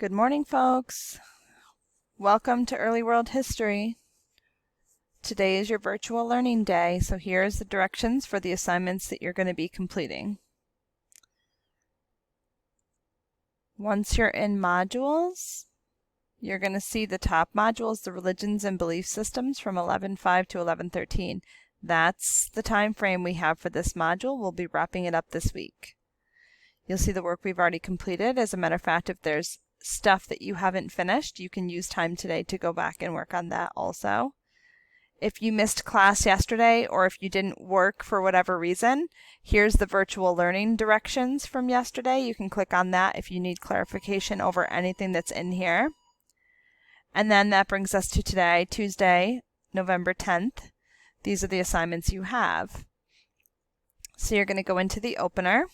Good morning, folks. Welcome to Early World History. Today is your virtual learning day, so here's the directions for the assignments that you're going to be completing. Once you're in modules, you're going to see the top modules, the religions and belief systems from 11.5 to 11.13. That's the time frame we have for this module. We'll be wrapping it up this week. You'll see the work we've already completed. As a matter of fact, if there's stuff that you haven't finished, you can use time today to go back and work on that also. If you missed class yesterday or if you didn't work for whatever reason, here's the virtual learning directions from yesterday. You can click on that if you need clarification over anything that's in here. And then that brings us to today, Tuesday, November 10th. These are the assignments you have. So you're going to go into the opener.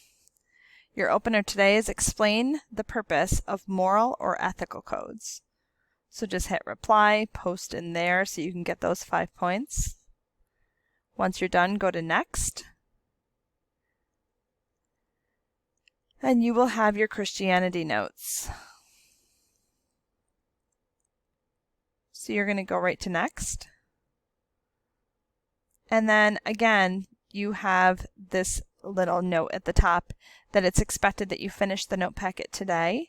Your opener today is explain the purpose of moral or ethical codes. So just hit reply, post in there so you can get those 5 points. Once you're done, go to next. And you will have your Christianity notes. So you're going to go right to next. And then again, you have this little note at the top that it's expected that you finish the note packet today.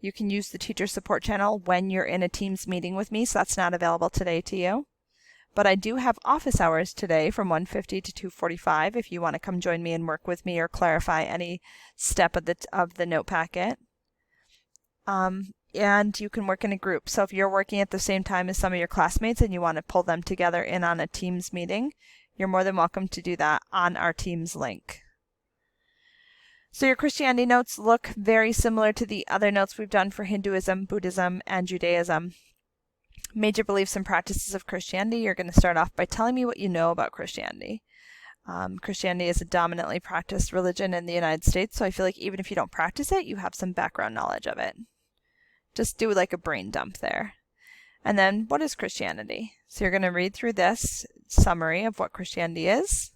You can use the teacher support channel when you're in a Teams meeting with me, so that's not available today to you. But I do have office hours today from 1:50 to 2:45 if you want to come join me and work with me or clarify any step of the note packet. And you can work in a group. So if you're working at the same time as some of your classmates and you want to pull them together in on a Teams meeting, you're more than welcome to do that on our Teams link. So your Christianity notes look very similar to the other notes we've done for Hinduism, Buddhism, and Judaism. Major beliefs and practices of Christianity. You're going to start off by telling me what you know about Christianity. Christianity is a dominantly practiced religion in the United States, so I feel like even if you don't practice it, you have some background knowledge of it. Just do like a brain dump there. And then, what is Christianity? So you're going to read through this summary of what Christianity is.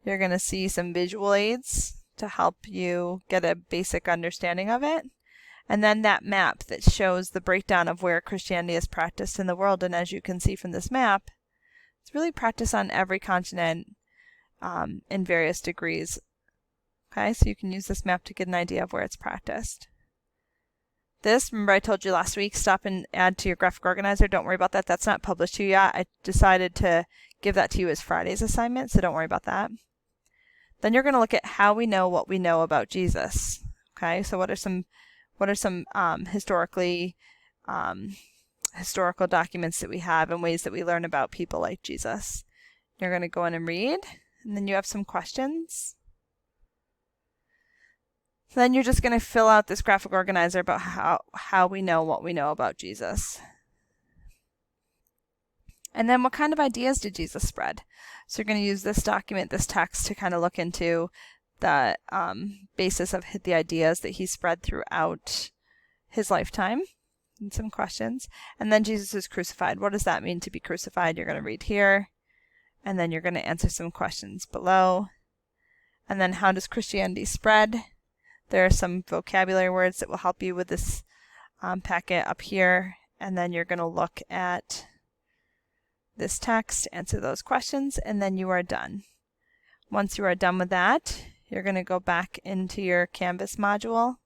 You're going to see some visual aids to help you get a basic understanding of it. And then that map that shows the breakdown of where Christianity is practiced in the world. And as you can see from this map, it's really practiced on every continent in various degrees. Okay, so you can use this map to get an idea of where it's practiced. This, remember I told you last week, stop and add to your graphic organizer. Don't worry about that. That's not published to you yet. I decided to give that to you as Friday's assignment, so don't worry about that. Then you're going to look at how we know what we know about Jesus. Okay, so what are some historical documents that we have and ways that we learn about people like Jesus? You're going to go in and read, and then you have some questions. So then you're just going to fill out this graphic organizer about how we know what we know about Jesus. And then what kind of ideas did Jesus spread? So you're going to use this document, this text, to kind of look into the basis of the ideas that he spread throughout his lifetime, and some questions. And then Jesus is crucified. What does that mean to be crucified? You're going to read here, and then you're going to answer some questions below. And then how does Christianity spread? There are some vocabulary words that will help you with this packet up here. And then you're going to look at this text, answer those questions, and then you are done. Once you are done with that, you're going to go back into your Canvas module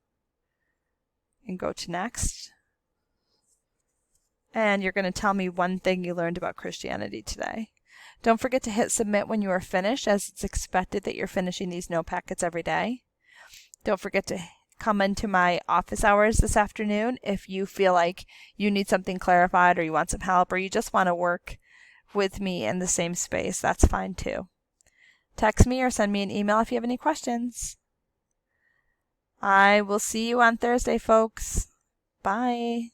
and go to next. And you're going to tell me one thing you learned about Christianity today. Don't forget to hit submit when you are finished, as it's expected that you're finishing these note packets every day. Don't forget to come into my office hours this afternoon if you feel like you need something clarified or you want some help or you just want to work with me in the same space. That's fine too. Text me or send me an email if you have any questions. I will see you on Thursday, folks. Bye.